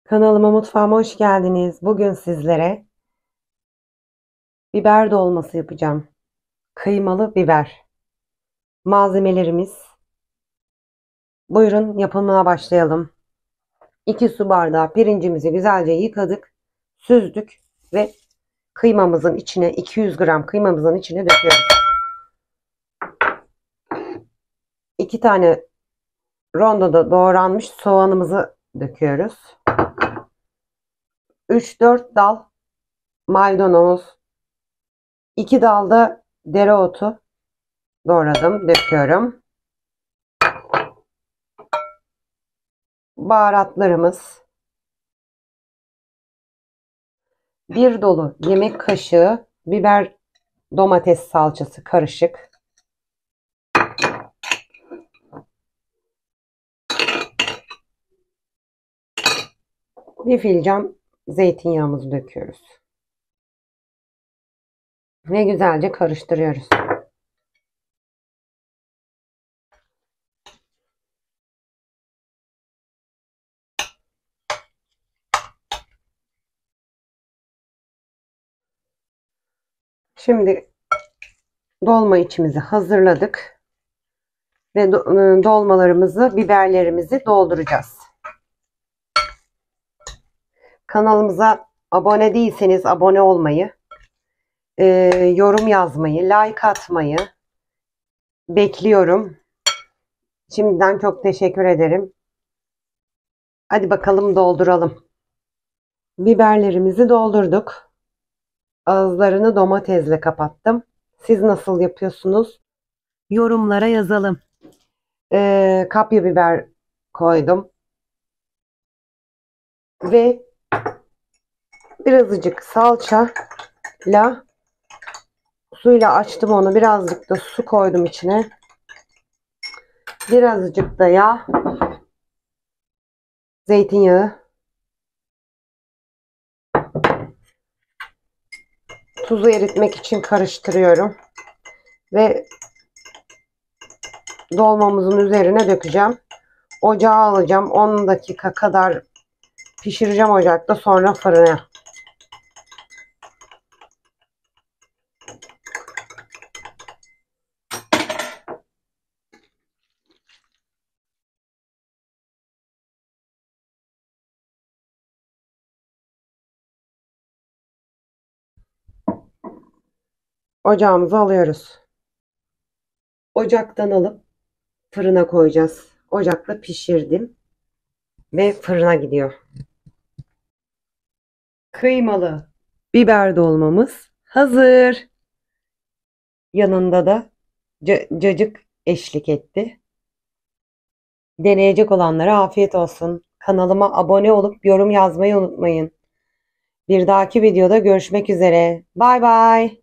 Kanalıma, mutfağıma hoş geldiniz. Bugün sizlere biber dolması yapacağım. Kıymalı biber. Malzemelerimiz. Buyurun yapımına başlayalım. 2 su bardağı pirincimizi güzelce yıkadık, süzdük ve kıymamızın içine 200 gram kıymamızın içine döküyoruz. 2 tane rondoda doğranmış soğanımızı döküyoruz. 3-4 dal maydanoz, 2 dal da dereotu doğradım, döküyorum. Baharatlarımız, bir dolu yemek kaşığı biber domates salçası karışık, bir fincan zeytinyağımızı döküyoruz ve güzelce karıştırıyoruz. Şimdi dolma içimizi hazırladık ve dolmalarımızı, biberlerimizi dolduracağız. Kanalımıza abone değilseniz abone olmayı, yorum yazmayı, like atmayı bekliyorum. Şimdiden çok teşekkür ederim. Hadi bakalım dolduralım. Biberlerimizi doldurduk. Ağızlarını domatesle kapattım. Siz nasıl yapıyorsunuz? Yorumlara yazalım. Kapya biber koydum. Ve birazcık salçayla suyla açtım onu. Birazcık da su koydum içine. Birazcık da yağ. Zeytinyağı. Tuzu eritmek için karıştırıyorum. Ve dolmamızın üzerine dökeceğim. Ocağa alacağım. 10 dakika kadar pişireceğim ocakta. Sonra fırına. Ocağımıza alıyoruz. Ocaktan alıp fırına koyacağız. Ocakta pişirdim ve fırına gidiyor. Kıymalı biber dolmamız hazır. Yanında da cacık eşlik etti. Deneyecek olanlara afiyet olsun. Kanalıma abone olup yorum yazmayı unutmayın. Bir dahaki videoda görüşmek üzere. Bay bay.